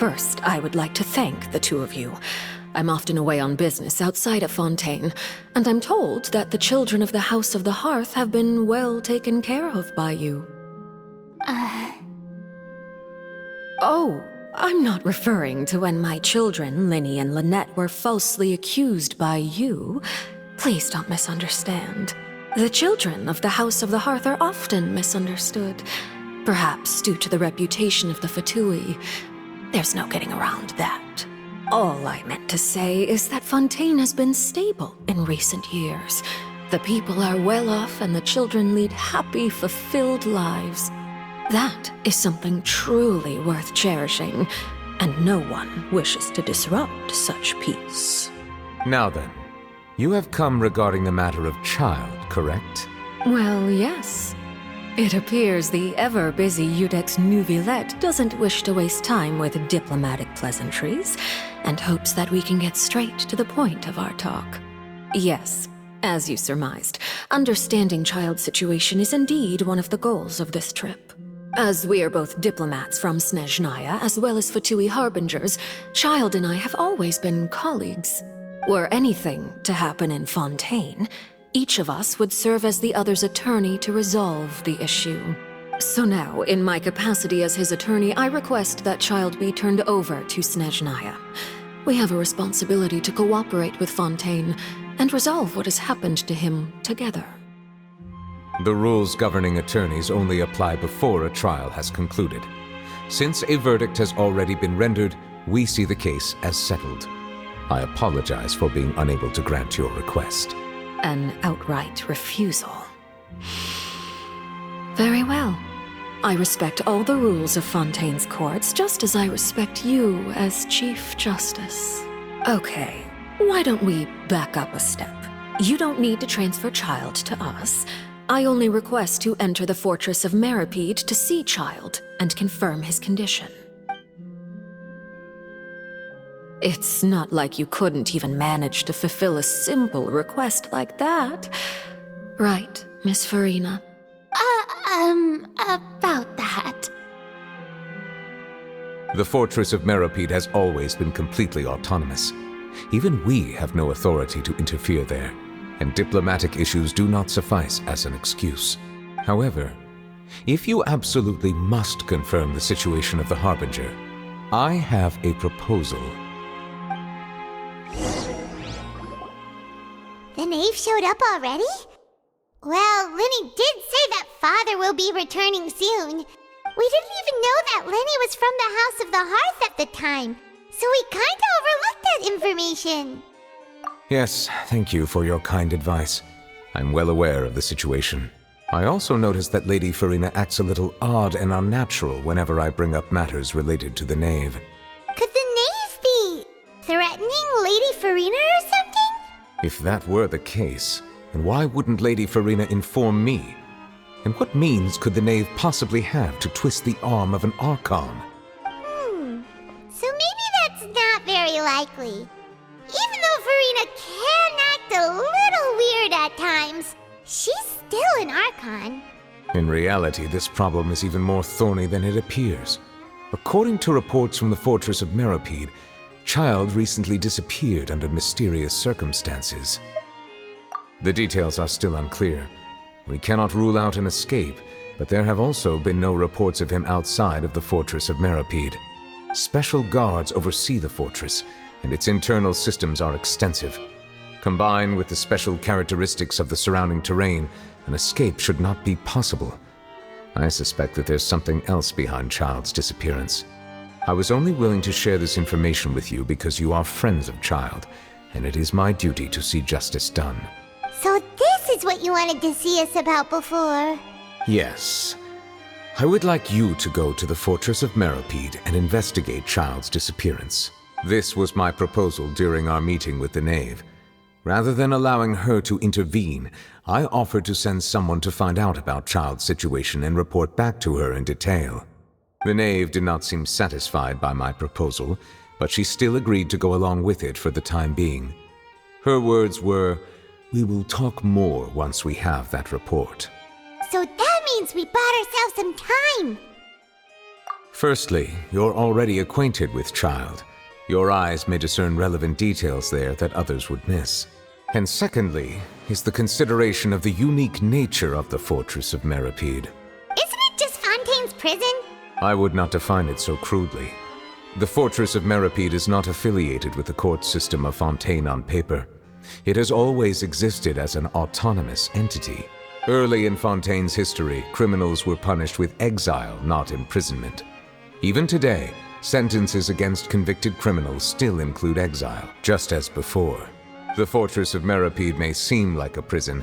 First, I would like to thank the two of you. I'm often away on business outside of Fontaine, and I'm told that the children of the House of the Hearth have been well taken care of by you. Oh, I'm not referring to when my children, Linny and Lynette, were falsely accused by you. Please don't misunderstand. The children of the House of the Hearth are often misunderstood, perhaps due to the reputation of the Fatui. There's no getting around that. All I meant to say is that Fontaine has been stable in recent years. The people are well off and the children lead happy, fulfilled lives. That is something truly worth cherishing, and no one wishes to disrupt such peace. Now then, you have come regarding the matter of child, correct? Well, yes. It appears the ever-busy Iudex Neuvillette doesn't wish to waste time with diplomatic pleasantries, and hopes that we can get straight to the point of our talk. Yes, as you surmised, understanding Child's situation is indeed one of the goals of this trip. As we are both diplomats from Snezhnaya as well as Fatui harbingers, Child and I have always been colleagues. Were anything to happen in Fontaine, each of us would serve as the other's attorney to resolve the issue. So now, in my capacity as his attorney, I request that Child be turned over to Snezhnaya. We have a responsibility to cooperate with Fontaine and resolve what has happened to him together. The rules governing attorneys only apply before a trial has concluded. Since a verdict has already been rendered, we see the case as settled. I apologize for being unable to grant your request. An outright refusal. Very well. I respect all the rules of Fontaine's courts, just as I respect you as Chief Justice. Okay, why don't we back up a step? You don't need to transfer Child to us. I only request to enter the fortress of Meropide to see Child and confirm his condition. It's not like you couldn't even manage to fulfill a simple request like that. Right, Miss Farina? About that. The fortress of Meropide has always been completely autonomous. Even we have no authority to interfere there, and diplomatic issues do not suffice as an excuse. However, if you absolutely must confirm the situation of the Harbinger, I have a proposal. The knave showed up already? Well, Linny did say that Father will be returning soon. We didn't even know that Linny was from the House of the Hearth at the time, so we kinda overlooked that information. Yes, thank you for your kind advice. I'm well aware of the situation. I also noticed that Lady Farina acts a little odd and unnatural whenever I bring up matters related to the knave. Could the knave be threatening Lady Farina or something? If that were the case, then why wouldn't Lady Farina inform me? And what means could the knave possibly have to twist the arm of an Archon? So maybe that's not very likely. Even though Farina can act a little weird at times, she's still an Archon. In reality, this problem is even more thorny than it appears. According to reports from the fortress of Meropide, Child recently disappeared under mysterious circumstances. The details are still unclear. We cannot rule out an escape, but there have also been no reports of him outside of the fortress of Meropide. Special guards oversee the fortress, and its internal systems are extensive. Combined with the special characteristics of the surrounding terrain, an escape should not be possible. I suspect that there's something else behind Child's disappearance. I was only willing to share this information with you because you are friends of Child, and it is my duty to see justice done. So this is what you wanted to see us about before. Yes. I would like you to go to the fortress of Meropide and investigate Child's disappearance. This was my proposal during our meeting with the knave. Rather than allowing her to intervene, I offered to send someone to find out about Child's situation and report back to her in detail. The knave did not seem satisfied by my proposal, but she still agreed to go along with it for the time being. Her words were, "We will talk more once we have that report." So that means we bought ourselves some time. Firstly, you're already acquainted with Child. Your eyes may discern relevant details there that others would miss. And secondly, is the consideration of the unique nature of the Fortress of Meropide. Isn't it just Fontaine's prison? I would not define it so crudely. The Fortress of Meropide is not affiliated with the court system of Fontaine on paper. It has always existed as an autonomous entity. Early in Fontaine's history, criminals were punished with exile, not imprisonment. Even today, sentences against convicted criminals still include exile, just as before. The Fortress of Meropide may seem like a prison,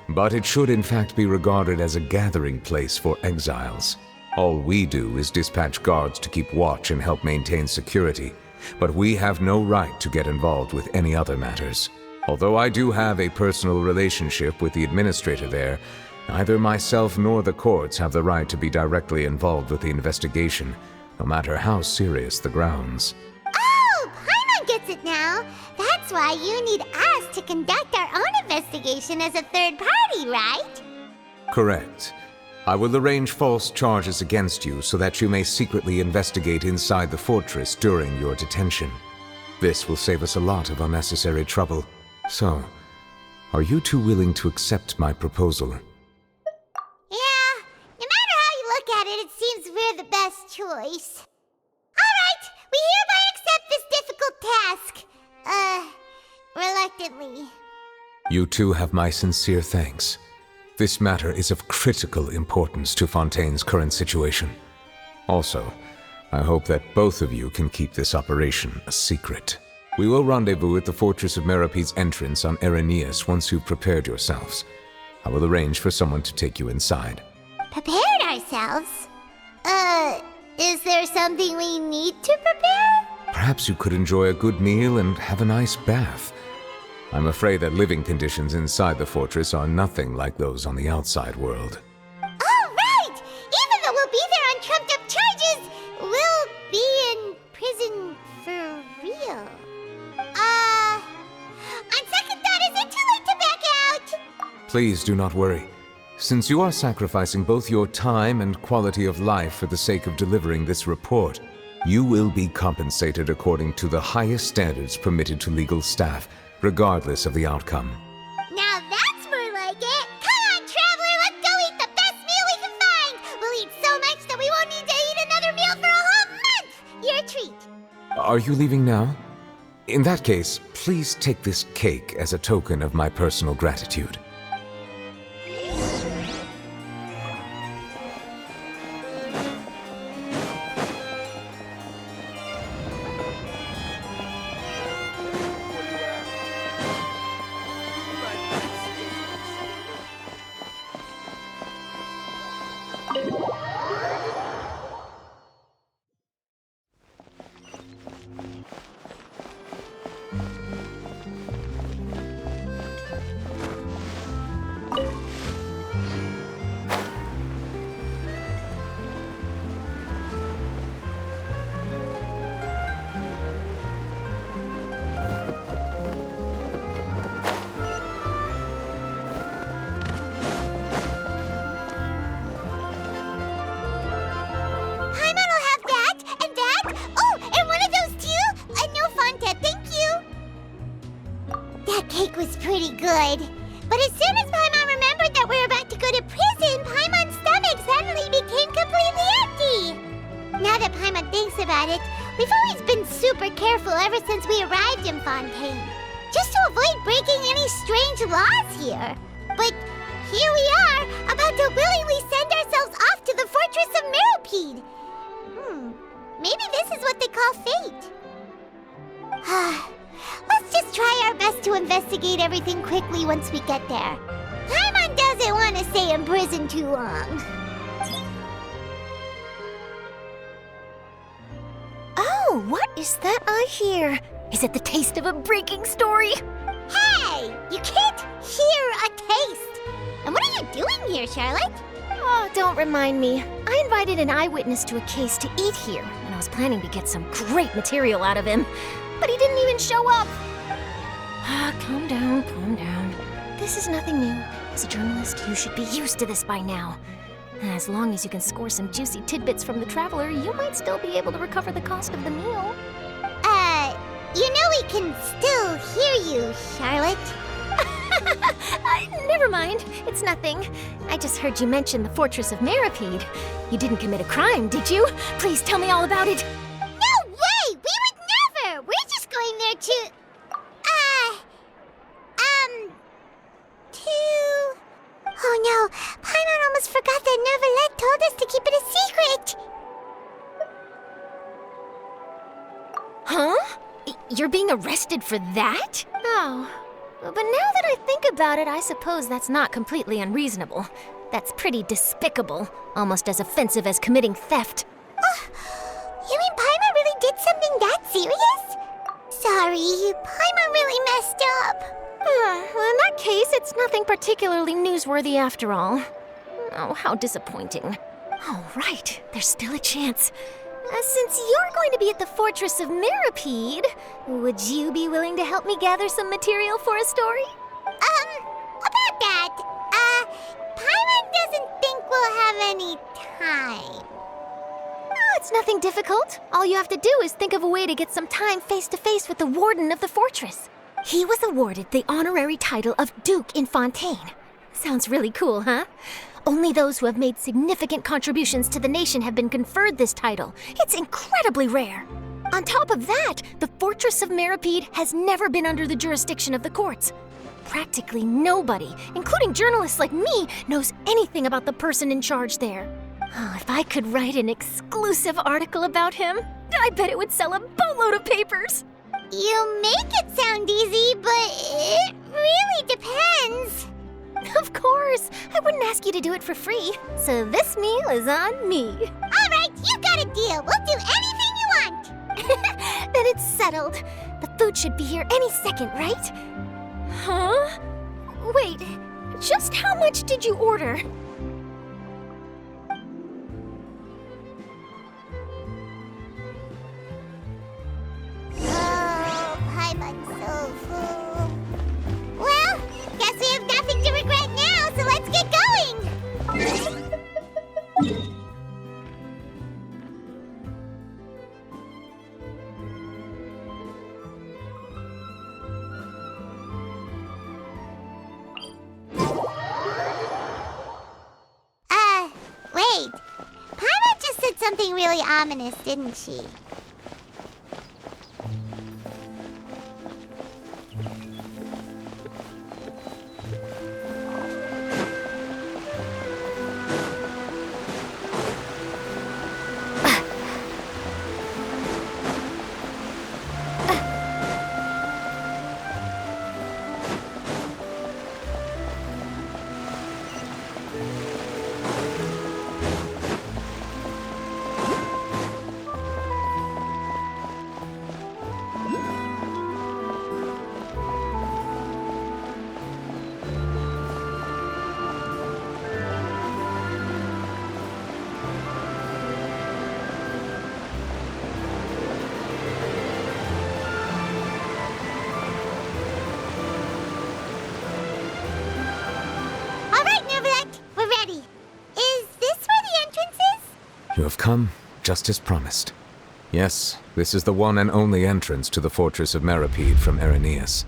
but it should in fact be regarded as a gathering place for exiles. All we do is dispatch guards to keep watch and help maintain security, but we have no right to get involved with any other matters. Although I do have a personal relationship with the administrator there, neither myself nor the courts have the right to be directly involved with the investigation, no matter how serious the grounds. Oh, Paimon gets it now. That's why you need us to conduct our own investigation as a third party, right? Correct. I will arrange false charges against you so that you may secretly investigate inside the fortress during your detention. This will save us a lot of unnecessary trouble. So, are you two willing to accept my proposal? Yeah, no matter how you look at it, it seems we're the best choice. Alright, we hereby accept this difficult task. Reluctantly. You two have my sincere thanks. This matter is of critical importance to Fontaine's current situation. Also, I hope that both of you can keep this operation a secret. We will rendezvous at the Fortress of Meropide's entrance on Irenaeus once you've prepared yourselves. I will arrange for someone to take you inside. Prepared ourselves? Is there something we need to prepare? Perhaps you could enjoy a good meal and have a nice bath. I'm afraid that living conditions inside the fortress are nothing like those on the outside world. Oh, right! Even though we'll be there on trumped-up charges, we'll be in prison for real. On second thought, is it too late to back out? Please do not worry. Since you are sacrificing both your time and quality of life for the sake of delivering this report, you will be compensated according to the highest standards permitted to legal staff, regardless of the outcome. Now that's more like it! Come on, traveler, let's go eat the best meal we can find! We'll eat so much that we won't need to eat another meal for a whole month! Your treat! Are you leaving now? In that case, please take this cake as a token of my personal gratitude. Was pretty good. But as soon as Paimon remembered that we were about to go to prison, Paimon's stomach suddenly became completely empty. Now that Paimon thinks about it, we've always been super careful ever since we arrived in Fontaine, just to avoid breaking any strange laws here. But here we are, about to willingly send ourselves off to the Fortress of Meropide. Maybe this is what they call fate. Let's just try our best to investigate everything quickly once we get there. Paimon doesn't want to stay in prison too long. Oh, what is that I hear? Is it the taste of a breaking story? Hey! You can't hear a taste! And what are you doing here, Charlotte? Oh, don't remind me. I invited an eyewitness to a case to eat here, and I was planning to get some great material out of him. But he didn't even show up. Calm down, calm down. This is nothing new. As a journalist, you should be used to this by now. As long as you can score some juicy tidbits from the Traveler, you might still be able to recover the cost of the meal. You know we can still hear you, Charlotte. Never mind. It's nothing. I just heard you mention the Fortress of Meropide. You didn't commit a crime, did you? Please tell me all about it. No way! We would never! We're just going there to... Oh no, Paimon almost forgot that Neuvillette told us to keep it a secret! Huh? You're being arrested for that? Oh. But now that I think about it, I suppose that's not completely unreasonable. That's pretty despicable, almost as offensive as committing theft. You mean Paimon really did something that serious? Sorry, Paimon really messed up. Well, in that case, it's nothing particularly newsworthy after all. Oh, how disappointing. Oh, right, there's still a chance. Since you're going to be at the Fortress of Meropide, would you be willing to help me gather some material for a story? About that, Paimon doesn't think we'll have any time. Oh, it's nothing difficult. All you have to do is think of a way to get some time face-to-face with the Warden of the Fortress. He was awarded the honorary title of Duke in Fontaine. Sounds really cool, huh? Only those who have made significant contributions to the nation have been conferred this title. It's incredibly rare. On top of that, the Fortress of Meropide has never been under the jurisdiction of the courts. Practically nobody, including journalists like me, knows anything about the person in charge there. Oh, if I could write an exclusive article about him, I bet it would sell a boatload of papers. You make it sound easy, but it really depends. Of course, I wouldn't ask you to do it for free, so this meal is on me. All right, you got a deal. We'll do anything you want. Then it's settled. The food should be here any second, right? Huh? Wait, just how much did you order? Oh, Paimon's so full. Well, guess we have nothing to regret now, so let's get going! Wait. Paimon just said something really ominous, didn't she? You have come, just as promised. Yes, this is the one and only entrance to the Fortress of Meropide from Irenaeus.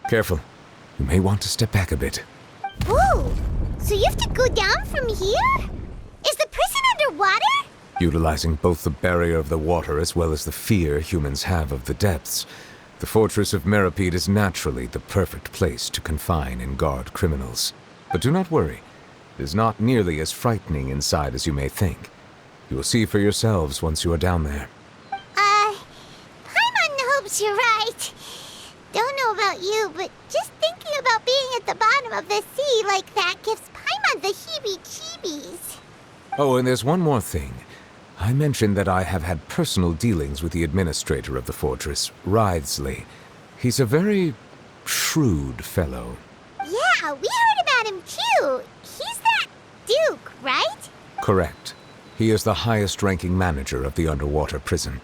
Careful. You may want to step back a bit. Whoa! So you have to go down from here? Is the prison underwater? Utilizing both the barrier of the water as well as the fear humans have of the depths, the Fortress of Meropide is naturally the perfect place to confine and guard criminals. But do not worry. It is not nearly as frightening inside as you may think. You will see for yourselves once you are down there. Paimon hopes you're right. Don't know about you, but just thinking about being at the bottom of the sea like that gives Paimon the heebie-jeebies. Oh, and there's one more thing. I mentioned that I have had personal dealings with the administrator of the fortress, Wriothesley. He's a very shrewd fellow. Yeah, we heard about him too. He's that Duke, right? Correct. He is the highest-ranking manager of the underwater prison.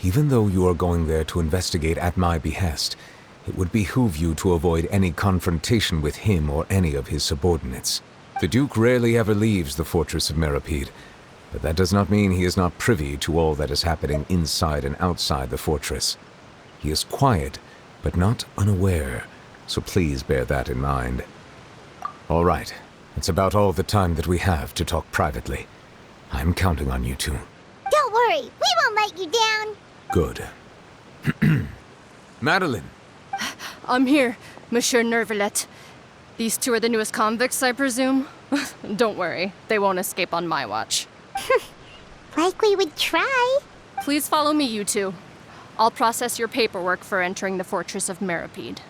Even though you are going there to investigate at my behest, it would behoove you to avoid any confrontation with him or any of his subordinates. The Duke rarely ever leaves the fortress of Meropide, but that does not mean he is not privy to all that is happening inside and outside the fortress. He is quiet, but not unaware, so please bear that in mind. All right, that's about all the time that we have to talk privately. I'm counting on you two. Don't worry, we won't let you down. Good. Madeline! I'm here, Monsieur Nervalet. These two are the newest convicts, I presume? Don't worry, they won't escape on my watch. Like we would try. Please follow me, you two. I'll process your paperwork for entering the fortress of Meropide.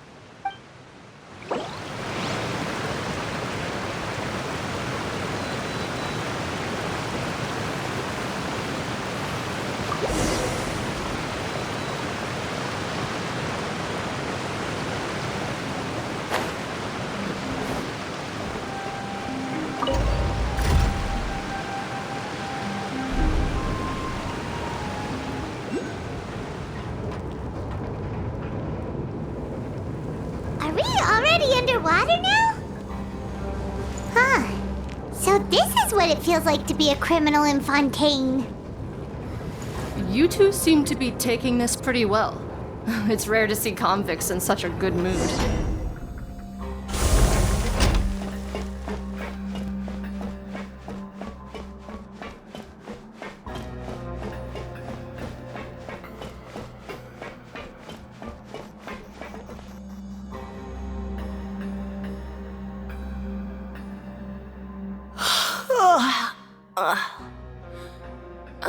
Are we already underwater now? Huh. So this is what it feels like to be a criminal in Fontaine. You two seem to be taking this pretty well. It's rare to see convicts in such a good mood.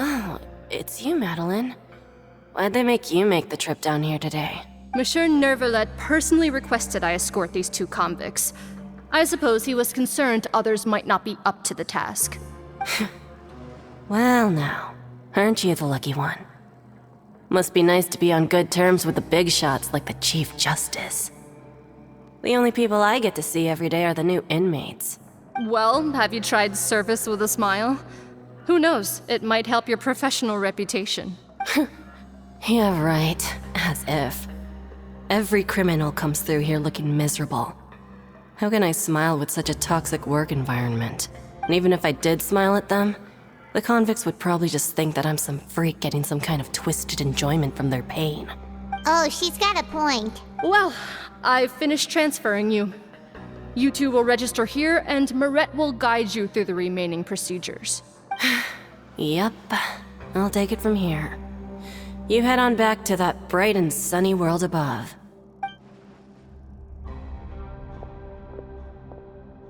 Oh, it's you, Madeline. Why'd they make you make the trip down here today? Monsieur Nervalet personally requested I escort these two convicts. I suppose he was concerned others might not be up to the task. Well now, aren't you the lucky one? Must be nice to be on good terms with the big shots like the Chief Justice. The only people I get to see every day are the new inmates. Well, have you tried service with a smile? Who knows, it might help your professional reputation. Yeah, right. As if. Every criminal comes through here looking miserable. How can I smile with such a toxic work environment? And even if I did smile at them, the convicts would probably just think that I'm some freak getting some kind of twisted enjoyment from their pain. Oh, she's got a point. Well, I've finished transferring you. You two will register here, and Maret will guide you through the remaining procedures. Yep, I'll take it from here. You head on back to that bright and sunny world above.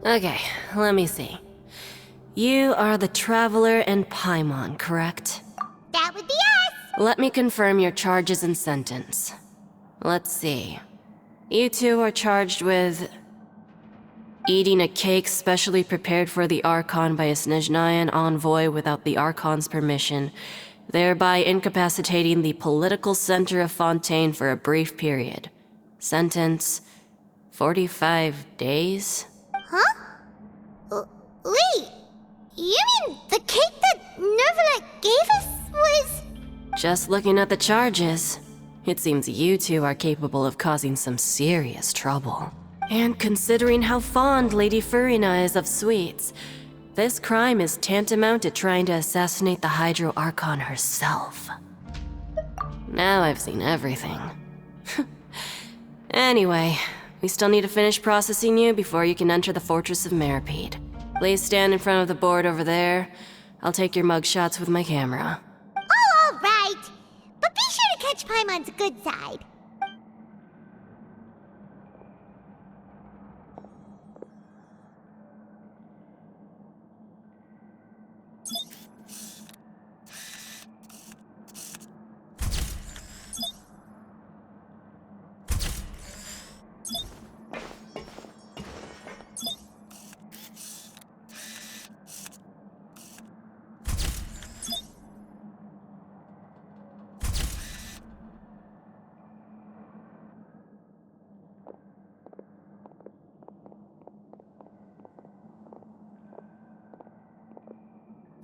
Okay, let me see. You are the Traveler and Paimon, correct? That would be us. Let me confirm your charges and sentence. Let's see. You two are charged with eating a cake specially prepared for the Archon by a Snezhnayan envoy without the Archon's permission, thereby incapacitating the political center of Fontaine for a brief period. Sentence: 45 days? Huh? Wait, you mean the cake that Nervalet gave us was... Just looking at the charges, it seems you two are capable of causing some serious trouble. And considering how fond Lady Furina is of sweets, this crime is tantamount to trying to assassinate the Hydro Archon herself. Now I've seen everything. Anyway, we still need to finish processing you before you can enter the Fortress of Meropide. Please stand in front of the board over there. I'll take your mug shots with my camera. Oh, all right. But be sure to catch Paimon's good side.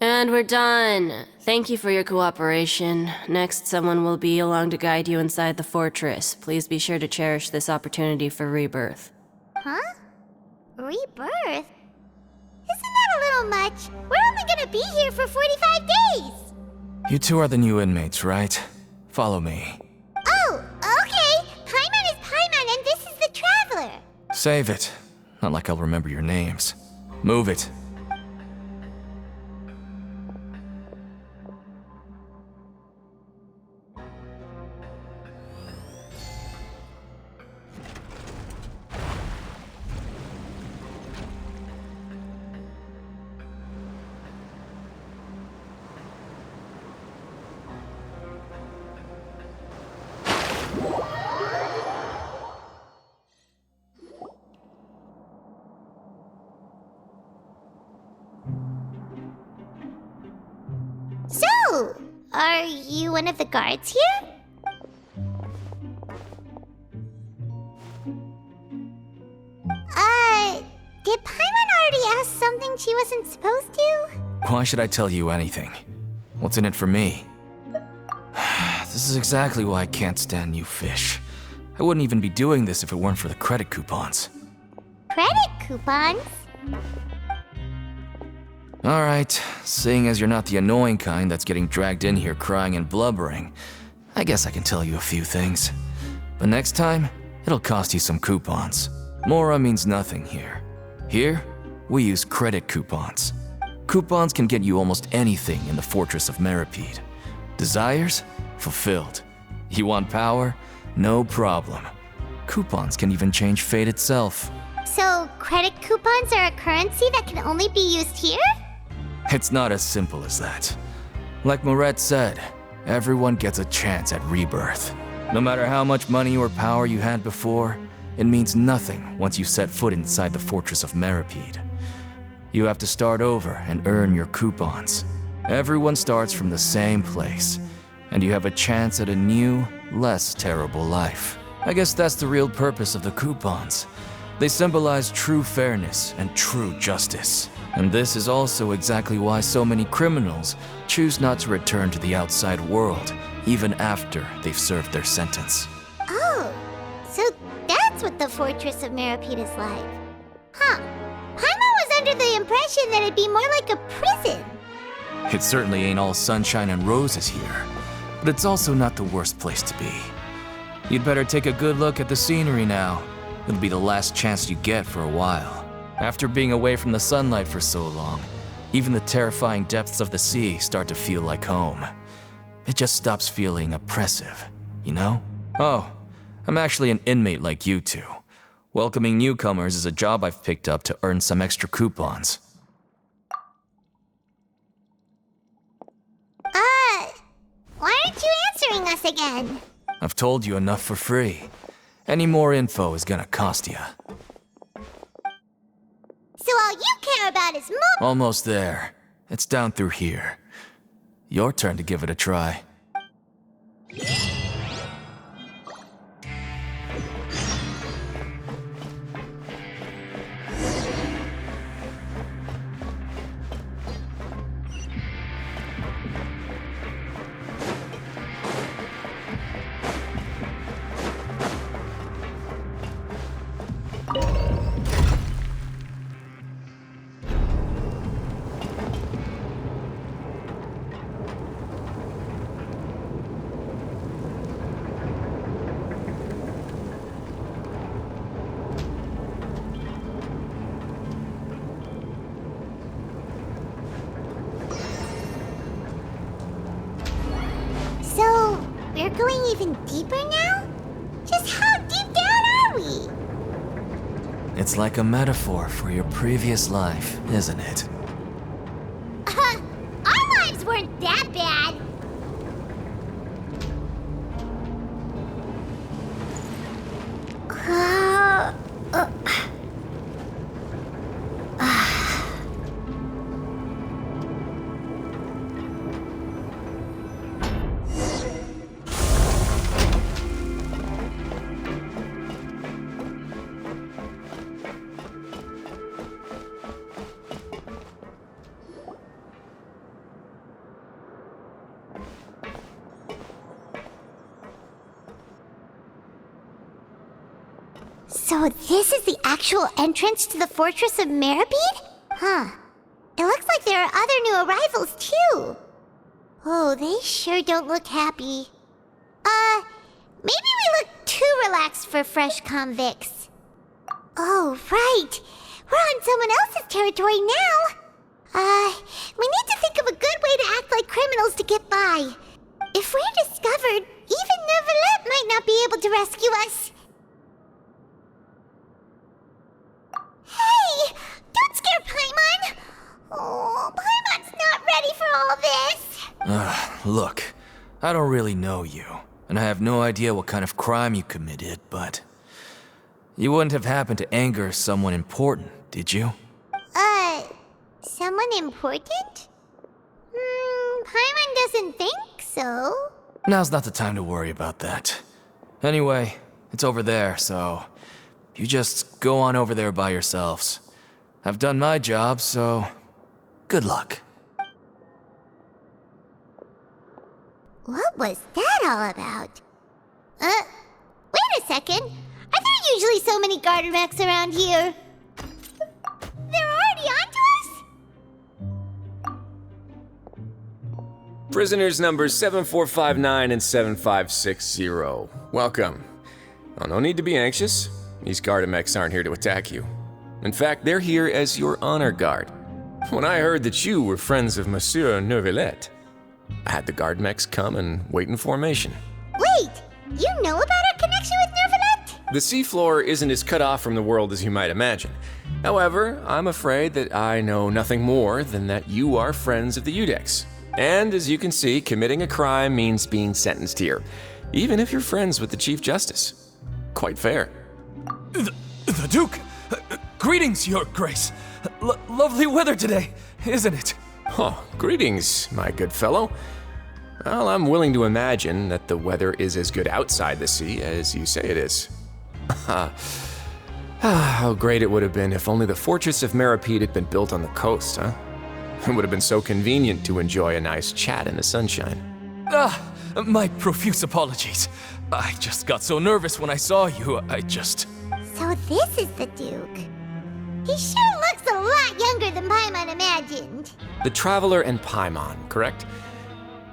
And we're done. Thank you for your cooperation. Next, someone will be along to guide you inside the fortress. Please be sure to cherish this opportunity for rebirth. Huh? Rebirth? a little much. We're only gonna be here for 45 days. You two are the new inmates, right? Follow me. Oh, okay. Paimon is Paimon and this is the Traveler. Save it. Not like I'll remember your names. Move it. So, are you one of the guards here? Did Paimon already ask something she wasn't supposed to? Why should I tell you anything? What's in it for me? This is exactly why I can't stand you fish. I wouldn't even be doing this if it weren't for the credit coupons. Credit coupons? Alright, seeing as you're not the annoying kind that's getting dragged in here crying and blubbering, I guess I can tell you a few things. But next time, it'll cost you some coupons. Mora means nothing here. Here, we use credit coupons. Coupons can get you almost anything in the Fortress of Meropide. Desires? Fulfilled. You want power? No problem. Coupons can even change fate itself. So, credit coupons are a currency that can only be used here? It's not as simple as that. Like Moret said, everyone gets a chance at rebirth. No matter how much money or power you had before, it means nothing once you set foot inside the Fortress of Meropide. You have to start over and earn your coupons. Everyone starts from the same place, and you have a chance at a new, less terrible life. I guess that's the real purpose of the coupons. They symbolize true fairness and true justice. And this is also exactly why so many criminals choose not to return to the outside world, even after they've served their sentence. Oh, so that's what the Fortress of Meropide is like. Huh. Paimon was under the impression that it'd be more like a prison. It certainly ain't all sunshine and roses here, but it's also not the worst place to be. You'd better take a good look at the scenery now. It'll be the last chance you get for a while. After being away from the sunlight for so long, even the terrifying depths of the sea start to feel like home. It just stops feeling oppressive, you know? Oh, I'm actually an inmate like you two. Welcoming newcomers is a job I've picked up to earn some extra coupons. Why aren't you answering us again? I've told you enough for free. Any more info is gonna cost you. So all you care about is more— Almost there. It's down through here. Your turn to give it a try. So, we're going even deeper now? Just how deep down are we? It's like a metaphor for your previous life, isn't it? Our lives weren't that bad. So this is the actual entrance to the Fortress of Meropide? Huh. It looks like there are other new arrivals, too. Oh, they sure don't look happy. Maybe we look too relaxed for fresh convicts. Oh, right. We're on someone else's territory now. We need to think of a good way to act like criminals to get by. If we're discovered, even Neuvillette might not be able to rescue us. Hey! Don't scare Paimon! Oh, Paimon's not ready for all this. Look, I don't really know you, and I have no idea what kind of crime you committed, but you wouldn't have happened to anger someone important, did you? Someone important? Paimon doesn't think so. Now's not the time to worry about that. Anyway, it's over there, so you just go on over there by yourselves. I've done my job, so good luck. What was that all about? Wait a second. Are there usually so many garter mechs around here? They're already onto us? Prisoners numbers 7459 and 7560. Welcome. Oh, no need to be anxious. These Gardamex aren't here to attack you. In fact, they're here as your honor guard. When I heard that you were friends of Monsieur Neuvillette, I had the Gardamex come and wait in formation. Wait, you know about our connection with Neuvillette? The seafloor isn't as cut off from the world as you might imagine. However, I'm afraid that I know nothing more than that you are friends of the Udex. And as you can see, committing a crime means being sentenced here, even if you're friends with the Chief Justice. Quite fair. The Duke! Greetings, Your Grace. Lovely weather today, isn't it? Oh, greetings, my good fellow. Well, I'm willing to imagine that the weather is as good outside the sea as you say it is. How great it would have been if only the fortress of Meropide had been built on the coast, huh? It would have been so convenient to enjoy a nice chat in the sunshine. My profuse apologies. I just got so nervous when I saw you, So this is the Duke. He sure looks a lot younger than Paimon imagined. The Traveler and Paimon, correct?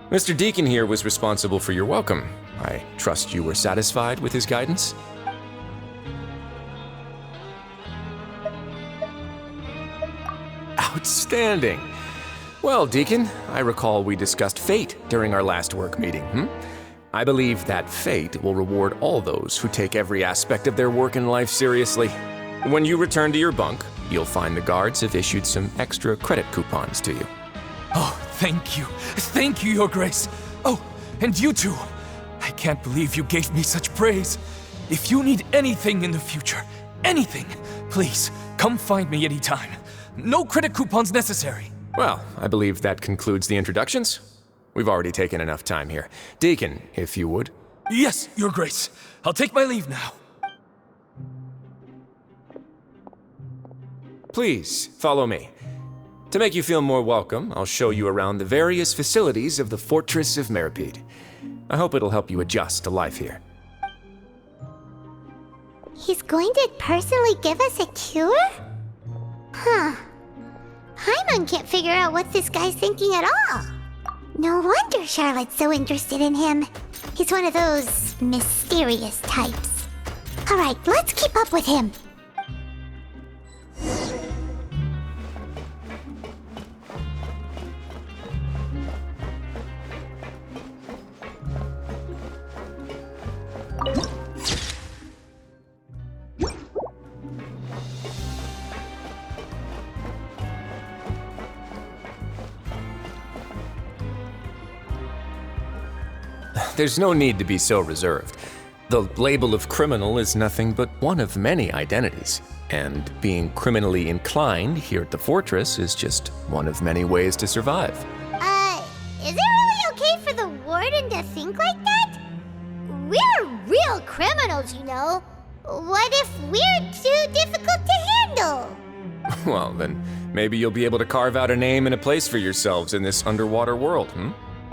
Mr. Deacon here was responsible for your welcome. I trust you were satisfied with his guidance? Outstanding. Well, Deacon, I recall we discussed fate during our last work meeting, I believe that fate will reward all those who take every aspect of their work in life seriously. When you return to your bunk, you'll find the guards have issued some extra credit coupons to you. Oh, thank you. Thank you, Your Grace. Oh, and you too. I can't believe you gave me such praise. If you need anything in the future, anything, please, come find me anytime. No credit coupons necessary. Well, I believe that concludes the introductions. We've already taken enough time here. Deacon, if you would. Yes, Your Grace. I'll take my leave now. Please, follow me. To make you feel more welcome, I'll show you around the various facilities of the Fortress of Meropide. I hope it'll help you adjust to life here. He's going to personally give us a cure? Huh. Paimon can't figure out what this guy's thinking at all. No wonder Charlotte's so interested in him. He's one of those mysterious types. Alright, let's keep up with him. There's no need to be so reserved. The label of criminal is nothing but one of many identities, and being criminally inclined here at the fortress is just one of many ways to survive. Is it really okay for the warden to think like that? We're real criminals, you know. What if we're too difficult to handle? Well, then maybe you'll be able to carve out a name and a place for yourselves in this underwater world,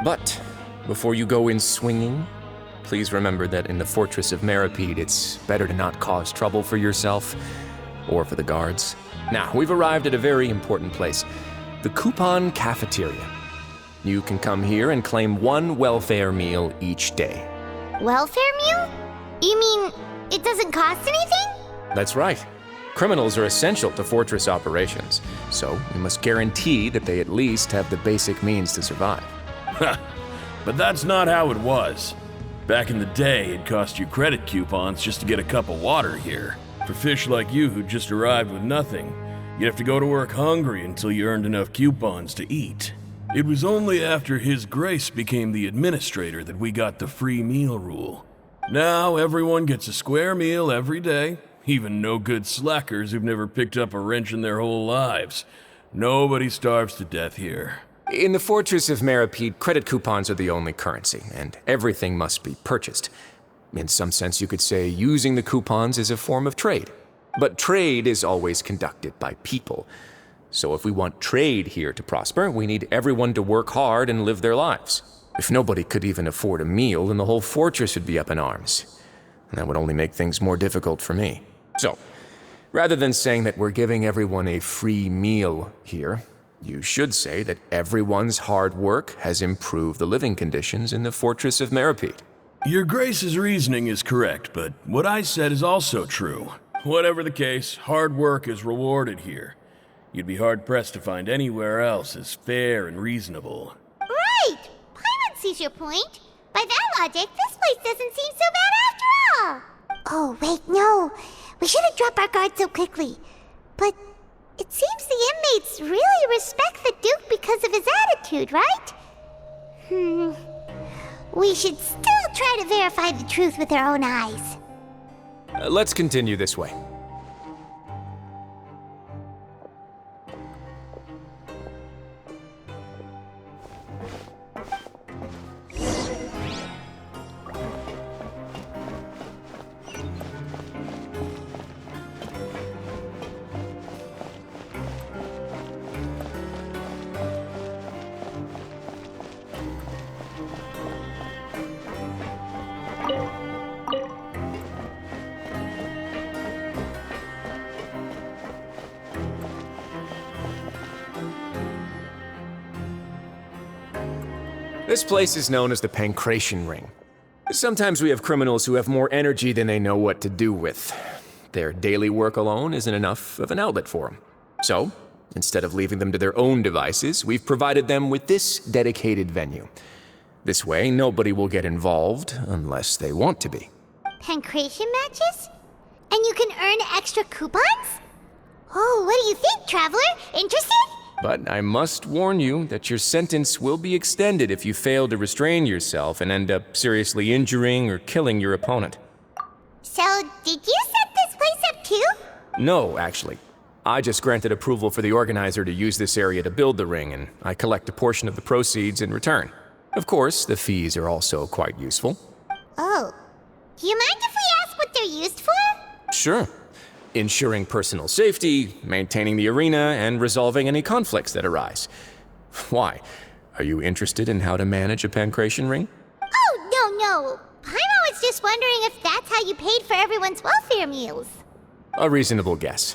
But before you go in swinging, please remember that in the Fortress of Meropide, it's better to not cause trouble for yourself or for the guards. Now, we've arrived at a very important place. the Coupon Cafeteria. You can come here and claim one welfare meal each day. Welfare meal? You mean it doesn't cost anything? That's right. Criminals are essential to Fortress operations, so we must guarantee that they at least have the basic means to survive. But that's not how it was. Back in the day, it cost you credit coupons just to get a cup of water here. For fish like you who just arrived with nothing, you'd have to go to work hungry until you earned enough coupons to eat. It was only after His Grace became the administrator that we got the free meal rule. Now everyone gets a square meal every day, even no-good slackers who've never picked up a wrench in their whole lives. Nobody starves to death here. In the Fortress of Meropide, credit coupons are the only currency, and everything must be purchased. In some sense, you could say using the coupons is a form of trade. But trade is always conducted by people. So if we want trade here to prosper, we need everyone to work hard and live their lives. If nobody could even afford a meal, then the whole fortress would be up in arms. And that would only make things more difficult for me. So, rather than saying that we're giving everyone a free meal here, you should say that everyone's hard work has improved the living conditions in the Fortress of Meropide. Your Grace's reasoning is correct, but what I said is also true. Whatever the case, hard work is rewarded here. You'd be hard-pressed to find anywhere else as fair and reasonable. Right! Paimon sees your point. By that logic, this place doesn't seem so bad after all. Oh, wait, no. We shouldn't drop our guard so quickly. But it seems the inmates really respect the Duke because of his attitude, right? We should still try to verify the truth with our own eyes. Let's continue this way. This place is known as the Pancration Ring. Sometimes we have criminals who have more energy than they know what to do with. Their daily work alone isn't enough of an outlet for them. So, instead of leaving them to their own devices, we've provided them with this dedicated venue. This way, nobody will get involved unless they want to be. Pancration matches? And you can earn extra coupons? Oh, what do you think, traveler? Interested? But I must warn you that your sentence will be extended if you fail to restrain yourself and end up seriously injuring or killing your opponent. So, did you set this place up too? No, actually. I just granted approval for the organizer to use this area to build the ring, and I collect a portion of the proceeds in return. Of course, the fees are also quite useful. Oh. Do you mind if we ask what they're used for? Sure. Ensuring personal safety, maintaining the arena, and resolving any conflicts that arise. Why? Are you interested in how to manage a pancration ring? Oh, no. Paimon was just wondering if that's how you paid for everyone's welfare meals. A reasonable guess.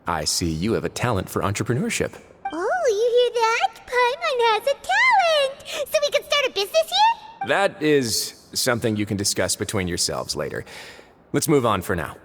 I see you have a talent for entrepreneurship. Oh, you hear that? Paimon has a talent! So we can start a business here? That is something you can discuss between yourselves later. Let's move on for now.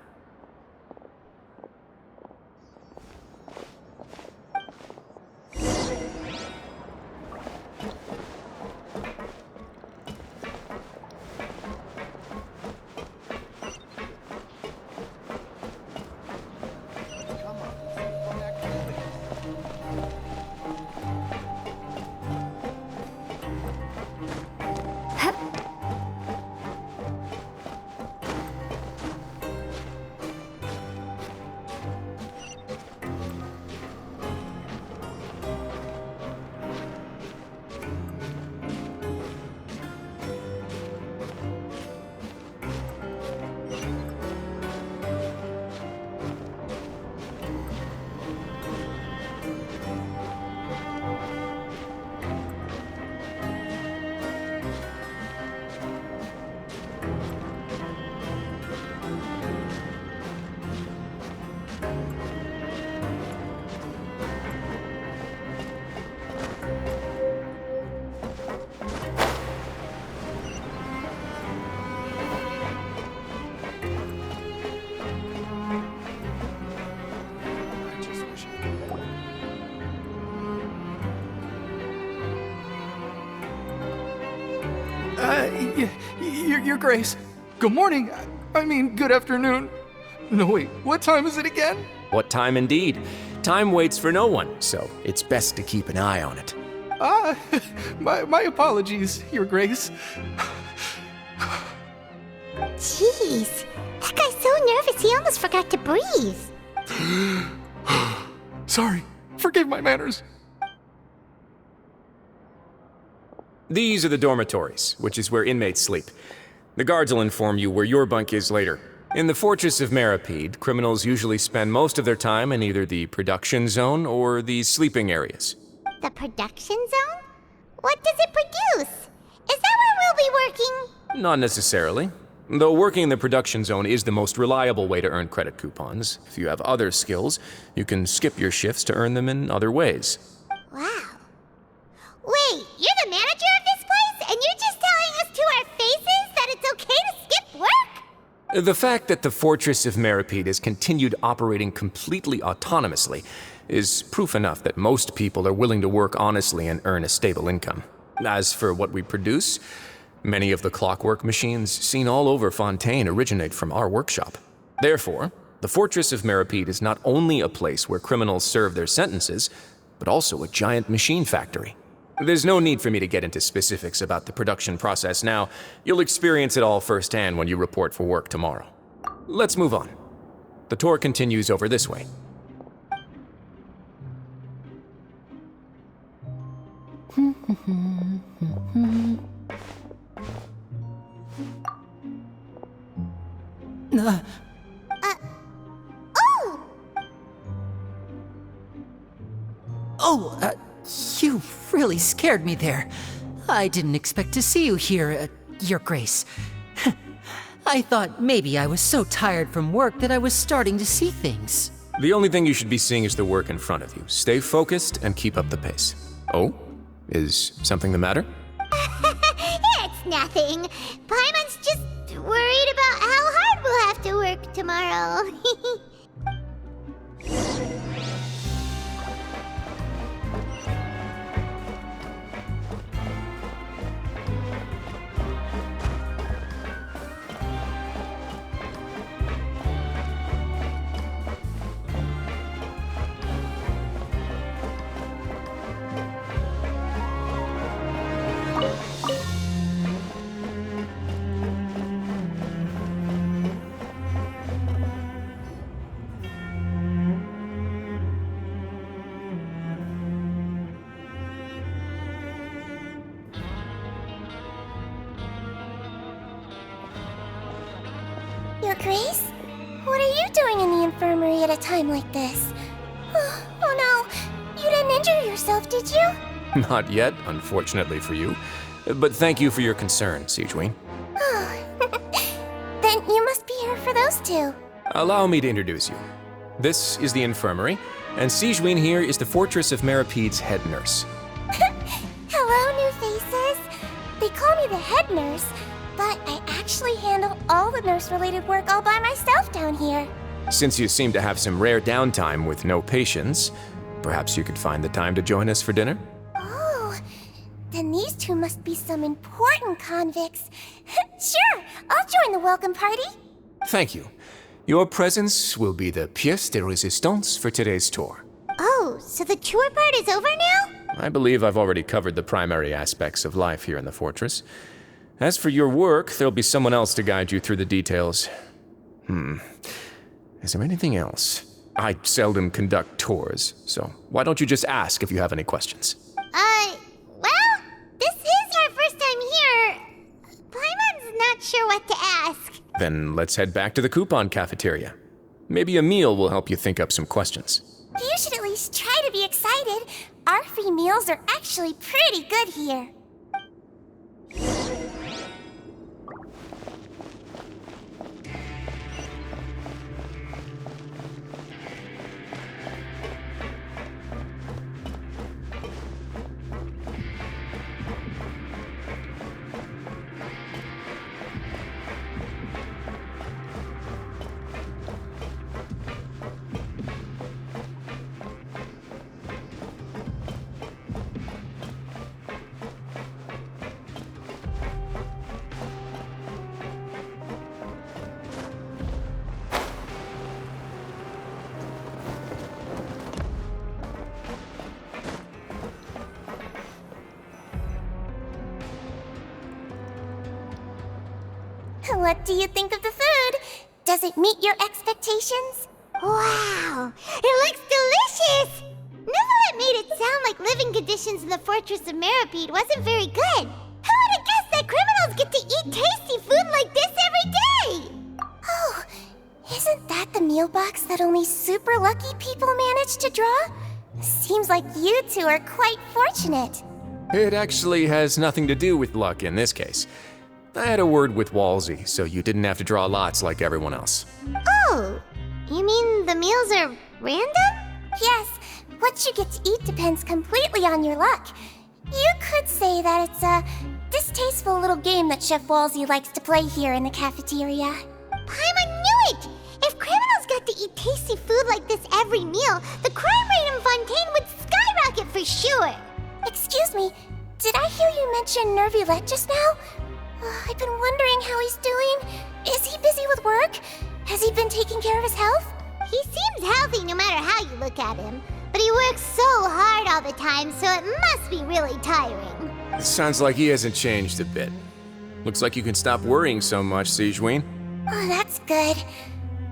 Your Grace. Good morning. I mean, good afternoon. No, wait, what time is it again? What time indeed? Time waits for no one, so it's best to keep an eye on it. My apologies, Your Grace. Jeez, that guy's so nervous he almost forgot to breathe. Sorry, forgive my manners. These are the dormitories, which is where inmates sleep. The guards will inform you where your bunk is later. In the Fortress of Meropide, criminals usually spend most of their time in either the production zone or the sleeping areas. The production zone? What does it produce? Is that where we'll be working? Not necessarily. Though working in the production zone is the most reliable way to earn credit coupons, if you have other skills, you can skip your shifts to earn them in other ways. Wow. Wait, you're the manager of this place, and you're just telling us to our faces that it's okay to skip work? The fact that the Fortress of Meropide has continued operating completely autonomously is proof enough that most people are willing to work honestly and earn a stable income. As for what we produce, many of the clockwork machines seen all over Fontaine originate from our workshop. Therefore, the Fortress of Meropide is not only a place where criminals serve their sentences, but also a giant machine factory. There's no need for me to get into specifics about the production process now. You'll experience it all firsthand when you report for work tomorrow. Let's move on. The tour continues over this way. You really scared me there. I didn't expect to see you here, Your Grace. I thought maybe I was so tired from work that I was starting to see things. The only thing you should be seeing is the work in front of you. Stay focused and keep up the pace. Oh? Is something the matter? It's nothing. Paimon's just worried about how hard we'll have to work tomorrow. Your Grace? What are you doing in the infirmary at a time like this? Oh no, you didn't injure yourself, did you? Not yet, unfortunately for you. But thank you for your concern, Sigewin. Then you must be here for those two. Allow me to introduce you. This is the infirmary, and Sigewin here is the Fortress of Meropide's head nurse. Hello, new faces. They call me the head nurse, but I actually handle all the nurse-related work all by myself down here. Since you seem to have some rare downtime with no patients, perhaps you could find the time to join us for dinner? Oh, then these two must be some important convicts. Sure, I'll join the welcome party. Thank you. Your presence will be the pièce de résistance for today's tour. Oh, so the tour part is over now? I believe I've already covered the primary aspects of life here in the fortress. As for your work, there'll be someone else to guide you through the details. Is there anything else? I seldom conduct tours, so why don't you just ask if you have any questions? Well, this is our first time here. Paimon's not sure what to ask. Then let's head back to the coupon cafeteria. Maybe a meal will help you think up some questions. You should at least try to be excited. Our free meals are actually pretty good here. What do you think of the food? Does it meet your expectations? Wow, it looks delicious! Neuvillette made it sound like living conditions in the Fortress of Meropide wasn't very good. Who would have guessed that criminals get to eat tasty food like this every day? Oh, isn't that the meal box that only super lucky people manage to draw? Seems like you two are quite fortunate. It actually has nothing to do with luck in this case. I had a word with Walsey, so you didn't have to draw lots like everyone else. Oh, you mean the meals are random? Yes, what you get to eat depends completely on your luck. You could say that it's a distasteful little game that Chef Walsey likes to play here in the cafeteria. Paimon knew it! If criminals got to eat tasty food like this every meal, the crime rate in Fontaine would skyrocket for sure! Excuse me, did I hear you mention Neuvillette just now? I've been wondering how he's doing. Is he busy with work? Has he been taking care of his health? He seems healthy no matter how you look at him, but he works so hard all the time, so it must be really tiring. It sounds like he hasn't changed a bit. Looks like you can stop worrying so much, Sigewinne. Oh, that's good.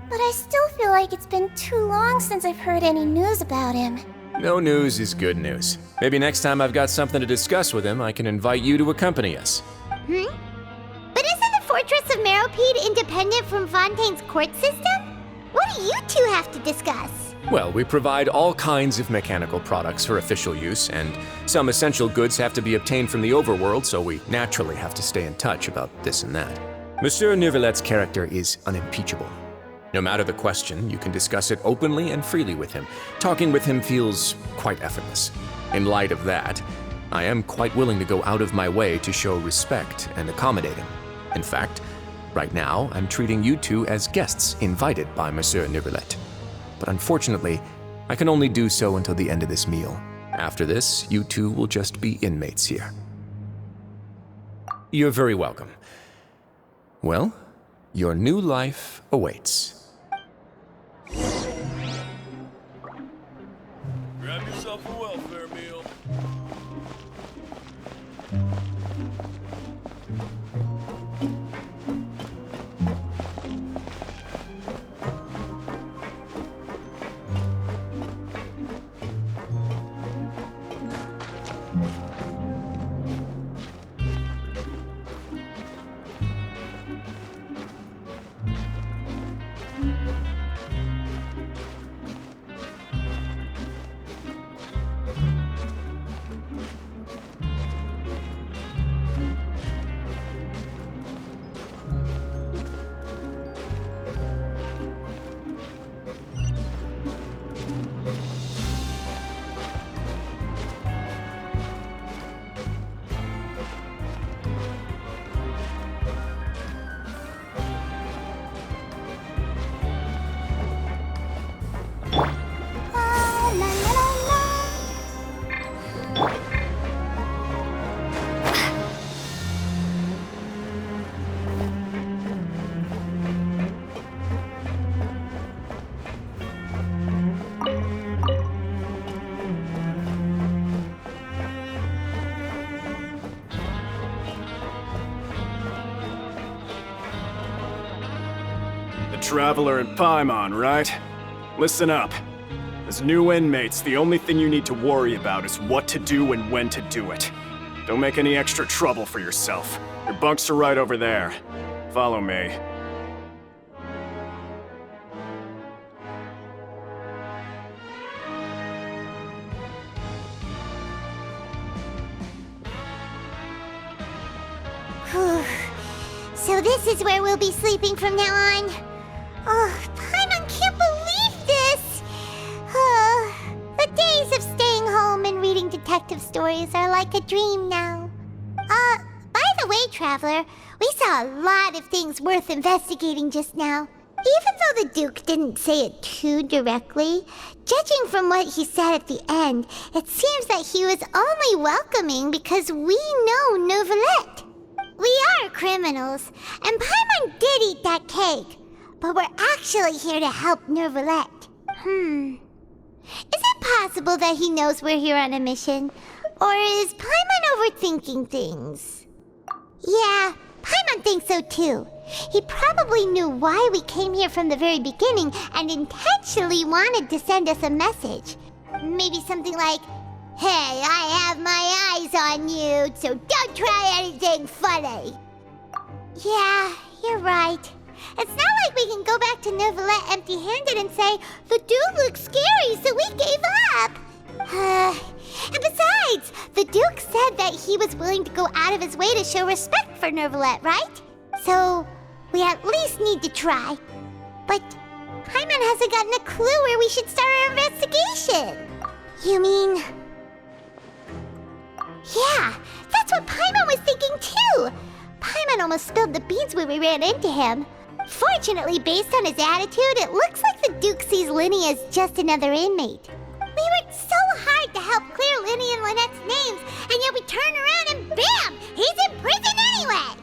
But I still feel like it's been too long since I've heard any news about him. No news is good news. Maybe next time I've got something to discuss with him, I can invite you to accompany us. But isn't the Fortress of Meropide independent from Fontaine's court system? What do you two have to discuss? Well, we provide all kinds of mechanical products for official use, and some essential goods have to be obtained from the overworld, so we naturally have to stay in touch about this and that. Monsieur Neuvillette's character is unimpeachable. No matter the question, you can discuss it openly and freely with him. Talking with him feels quite effortless. In light of that, I am quite willing to go out of my way to show respect and accommodate him. In fact, right now, I'm treating you two as guests invited by Monsieur Neuvillette. But unfortunately, I can only do so until the end of this meal. After this, you two will just be inmates here. You're very welcome. Well, your new life awaits. Grab yourself a welfare meal. Traveler in Paimon, right? Listen up. As new inmates, the only thing you need to worry about is what to do and when to do it. Don't make any extra trouble for yourself. Your bunks are right over there. Follow me. Whew. So this is where we'll be sleeping from now on. Oh, Paimon can't believe this! The days of staying home and reading detective stories are like a dream now. By the way, Traveler, we saw a lot of things worth investigating just now. Even though the Duke didn't say it too directly, judging from what he said at the end, it seems that he was only welcoming because we know Neuvillette. We are criminals, and Paimon did eat that cake. But we're actually here to help Neuvillette. Is it possible that he knows we're here on a mission? Or is Paimon overthinking things? Yeah, Paimon thinks so too. He probably knew why we came here from the very beginning and intentionally wanted to send us a message. Maybe something like, "Hey, I have my eyes on you, so don't try anything funny." Yeah, you're right. It's not like we can go back to Neuvillette empty-handed and say, "The dude looks scary, so we gave up." And besides, the Duke said that he was willing to go out of his way to show respect for Neuvillette, right? So, we at least need to try. But Paimon hasn't gotten a clue where we should start our investigation. You mean... Yeah, that's what Paimon was thinking too! Paimon almost spilled the beans when we ran into him. Fortunately, based on his attitude, it looks like the Duke sees Linny as just another inmate. We worked so hard to help clear Linny and Lynette's names, and yet we turn around and bam! He's in prison anyway!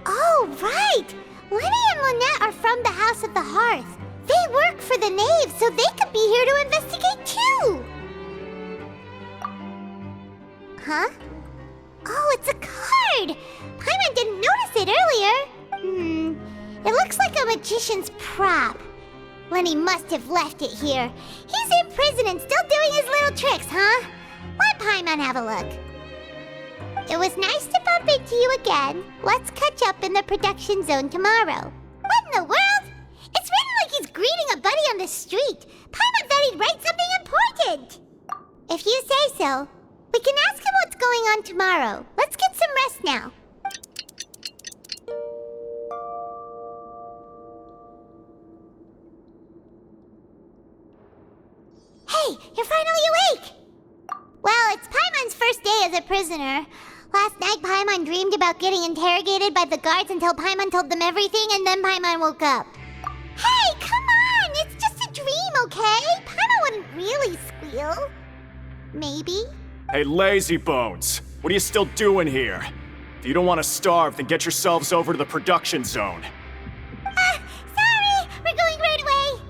Oh, right! Linny and Lynette are from the House of the Hearth. They work for the Knave, so they could be here to investigate too! Huh? Oh, it's a card! Paimon didn't notice it earlier. It looks like a magician's prop. Lenny must have left it here. He's in prison and still doing his little tricks, huh? Let Paimon have a look. It was nice to bump into you again. Let's catch up in the production zone tomorrow. What in the world? It's written like he's greeting a buddy on the street. Paimon thought he'd write something important. If you say so. We can ask him what's going on tomorrow. Let's get some rest now. Hey, you're finally awake! Well, it's Paimon's first day as a prisoner. Last night, Paimon dreamed about getting interrogated by the guards until Paimon told them everything, and then Paimon woke up. Hey, come on! It's just a dream, okay? Paimon wouldn't really squeal. Maybe? Hey, lazy bones! What are you still doing here? If you don't want to starve, then get yourselves over to the production zone. Sorry! We're going right away!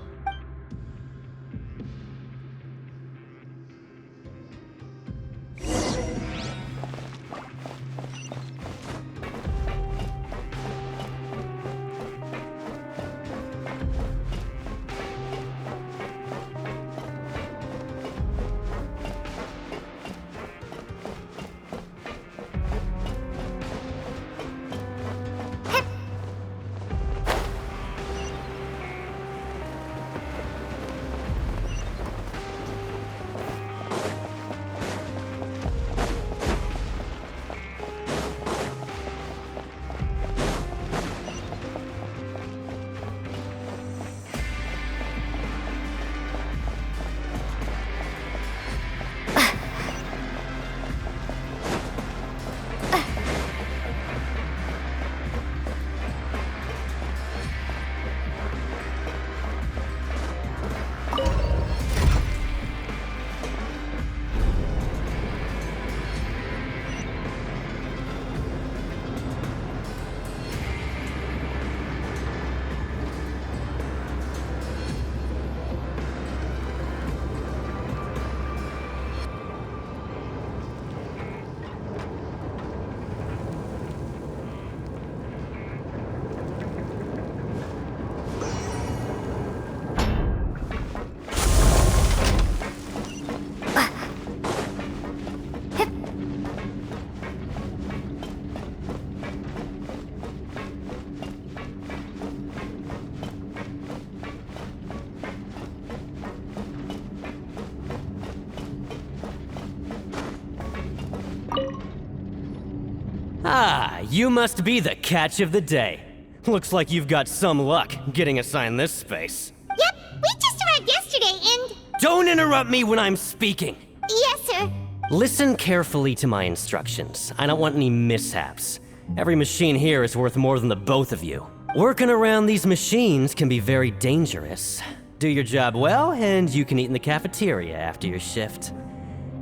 Ah, you must be the catch of the day. Looks like you've got some luck getting assigned this space. Yep, we just arrived yesterday and... Don't interrupt me when I'm speaking! Yes, sir. Listen carefully to my instructions. I don't want any mishaps. Every machine here is worth more than the both of you. Working around these machines can be very dangerous. Do your job well, and you can eat in the cafeteria after your shift.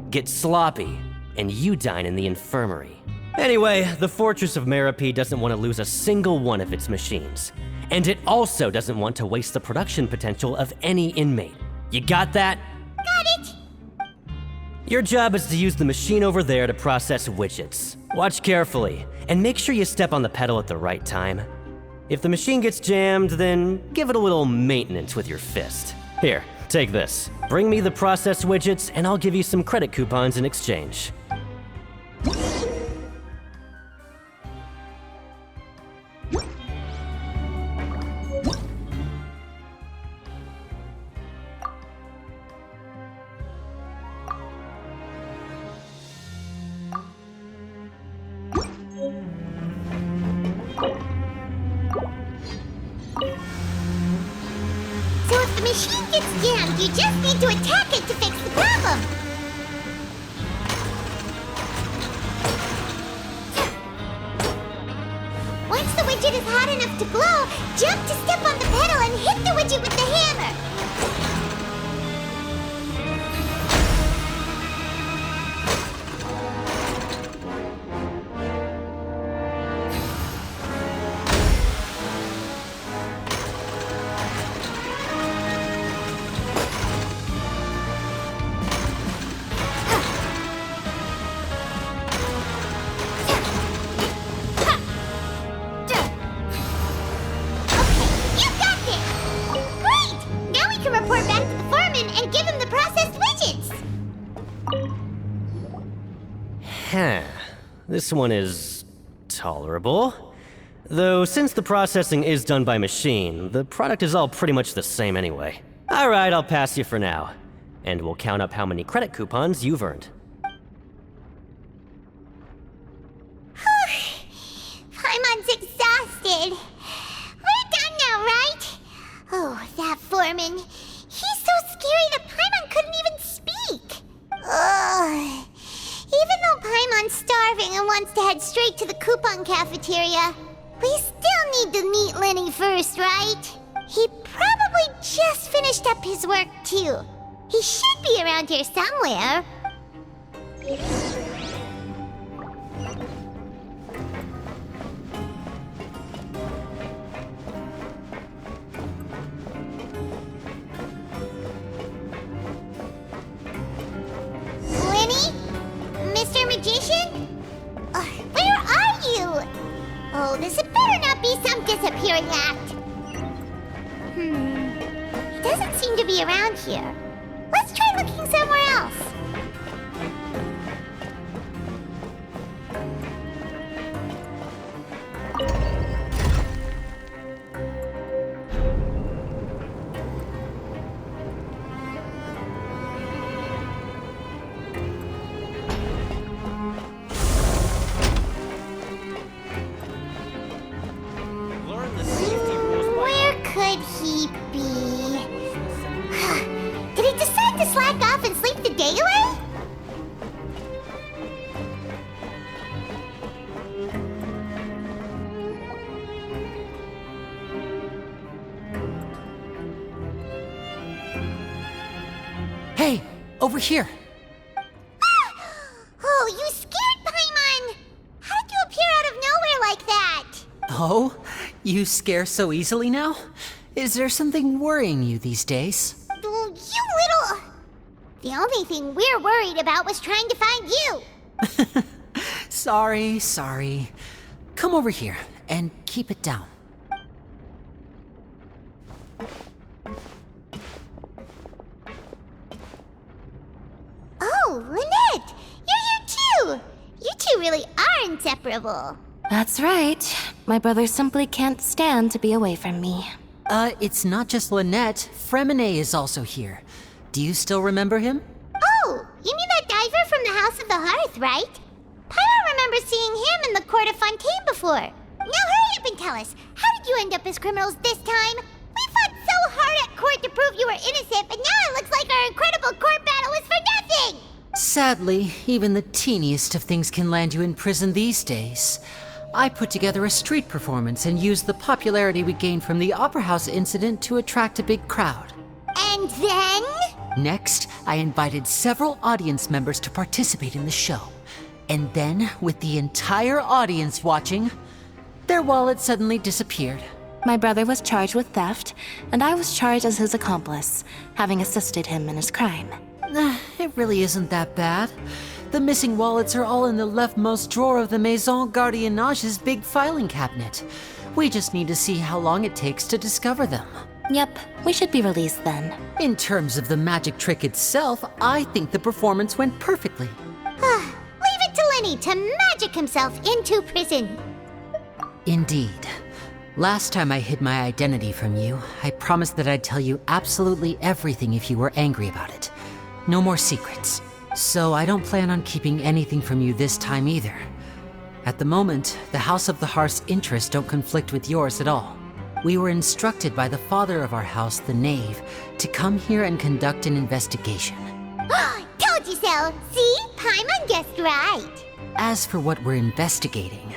Get sloppy, and you dine in the infirmary. Anyway, the Fortress of Meropide doesn't want to lose a single one of its machines. And it also doesn't want to waste the production potential of any inmate. You got that? Got it! Your job is to use the machine over there to process widgets. Watch carefully, and make sure you step on the pedal at the right time. If the machine gets jammed, then give it a little maintenance with your fist. Here, take this. Bring me the process widgets, and I'll give you some credit coupons in exchange. So if the machine gets jammed, you just need to attack it to fix the problem. Once the widget is hot enough to glow, jump to step on the pedal and hit the widget with the hammer. This one is tolerable. Though since the processing is done by machine, the product is all pretty much the same anyway. Alright, I'll pass you for now. And we'll count up how many credit coupons you've earned. Paimon's exhausted. We're done now, right? Oh, that foreman. He's so scary that Paimon couldn't even speak. Ugh. Even though Paimon's starving and wants to head straight to the coupon cafeteria, we still need to meet Lenny first, right? He probably just finished up his work, too. He should be around here somewhere. Lenny? Mr. Magician? Where are you? Oh, this had better not be some disappearing act. He doesn't seem to be around here. Let's try looking somewhere else. Where could he be? Did he decide to slack off and sleep the day away? Hey, over here. Oh, you scared Paimon! How did you appear out of nowhere like that? Oh, you scare so easily now? Is there something worrying you these days? Oh, you little... The only thing we're worried about was trying to find you. Sorry. Come over here and keep it down. Oh, Lynette! You're here too! You two really are inseparable. That's right. My brother simply can't stand to be away from me. It's not just Lynette. Fremine is also here. Do you still remember him? Oh, you mean that diver from the House of the Hearth, right? Paimon remembers seeing him in the Court of Fontaine before. Now hurry up and tell us, how did you end up as criminals this time? We fought so hard at court to prove you were innocent, but now it looks like our incredible court battle was for nothing! Sadly, even the teeniest of things can land you in prison these days. I put together a street performance and used the popularity we gained from the Opera House incident to attract a big crowd. And then? Next, I invited several audience members to participate in the show. And then, with the entire audience watching, their wallet suddenly disappeared. My brother was charged with theft, and I was charged as his accomplice, having assisted him in his crime. It really isn't that bad. The missing wallets are all in the leftmost drawer of the Maison Gardiennage's big filing cabinet. We just need to see how long it takes to discover them. Yep, we should be released then. In terms of the magic trick itself, I think the performance went perfectly. Leave it to Lenny to magic himself into prison. Indeed. Last time I hid my identity from you, I promised that I'd tell you absolutely everything if you were angry about it. No more secrets. So I don't plan on keeping anything from you this time either. At the moment, the House of the Hearth's interests don't conflict with yours at all. We were instructed by the father of our house, the Knave, to come here and conduct an investigation. Told you so! See? Paimon guessed right. As for what we're investigating,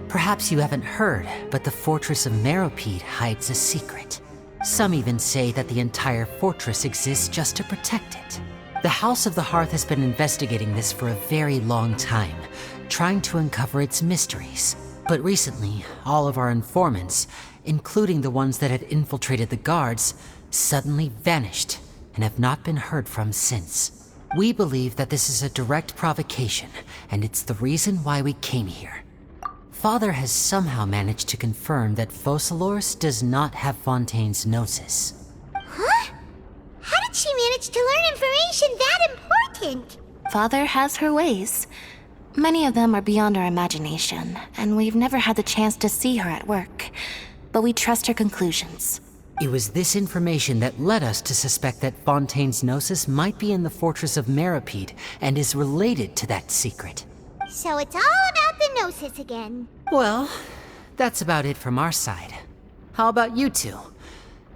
perhaps you haven't heard, but the fortress of Meropide hides a secret. Some even say that the entire fortress exists just to protect it. The House of the Hearth has been investigating this for a very long time, trying to uncover its mysteries. But recently, all of our informants, including the ones that had infiltrated the guards, suddenly vanished and have not been heard from since. We believe that this is a direct provocation, and it's the reason why we came here. Father has somehow managed to confirm that Focalors does not have Fontaine's Gnosis. Huh? How did she manage to learn information that important? Father has her ways. Many of them are beyond our imagination, and we've never had the chance to see her at work. But we trust her conclusions. It was this information that led us to suspect that Fontaine's Gnosis might be in the fortress of Meropide and is related to that secret. So it's all about the Gnosis again. Well, that's about it from our side. How about you two?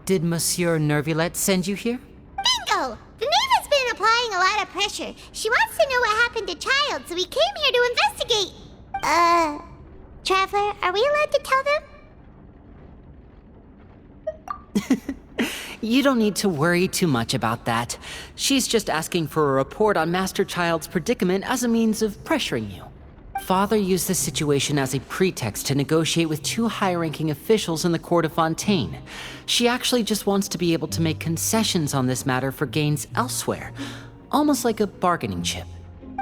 Did Monsieur Nervulette send you here? Bingo! The Knave has been applying a lot of pressure. She wants to know what happened to Child, so we came here to investigate. Traveler, are we allowed to tell them? You don't need to worry too much about that. She's just asking for a report on Master Child's predicament as a means of pressuring you. Father used this situation as a pretext to negotiate with two high-ranking officials in the court of Fontaine. She actually just wants to be able to make concessions on this matter for gains elsewhere, almost like a bargaining chip.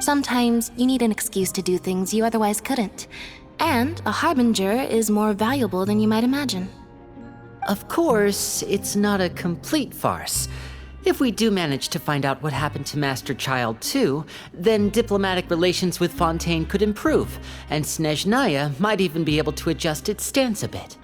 Sometimes you need an excuse to do things you otherwise couldn't. And a harbinger is more valuable than you might imagine. Of course, it's not a complete farce. If we do manage to find out what happened to Master Child too, then diplomatic relations with Fontaine could improve, and Snezhnaya might even be able to adjust its stance a bit.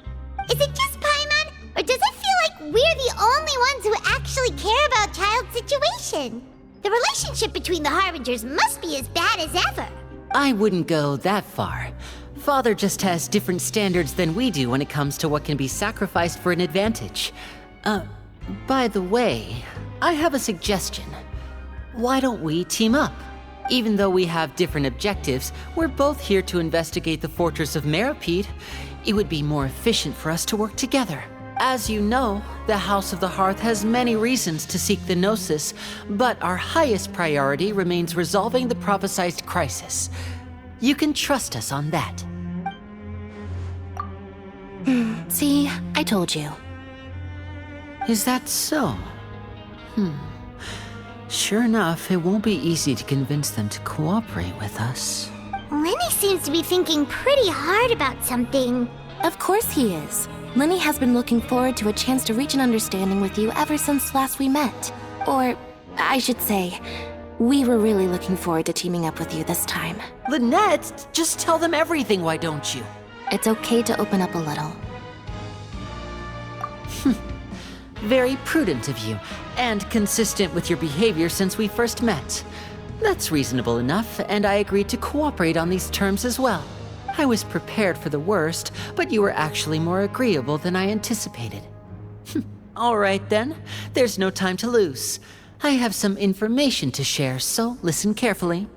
Is it just Paimon, or does it feel like we're the only ones who actually care about Child's situation? The relationship between the Harbingers must be as bad as ever. I wouldn't go that far. Father just has different standards than we do when it comes to what can be sacrificed for an advantage. By the way, I have a suggestion. Why don't we team up? Even though we have different objectives, we're both here to investigate the fortress of Meropide. It would be more efficient for us to work together. As you know, the House of the Hearth has many reasons to seek the Gnosis, but our highest priority remains resolving the prophesized crisis. You can trust us on that. See, I told you. Is that so? Sure enough, it won't be easy to convince them to cooperate with us. Lenny seems to be thinking pretty hard about something. Of course he is. Lenny has been looking forward to a chance to reach an understanding with you ever since last we met. Or, I should say, we were really looking forward to teaming up with you this time. Lynette, just tell them everything, why don't you? It's okay to open up a little. Very prudent of you, and consistent with your behavior since we first met. That's reasonable enough, and I agreed to cooperate on these terms as well. I was prepared for the worst, but you were actually more agreeable than I anticipated. All right then, there's no time to lose. I have some information to share, so listen carefully.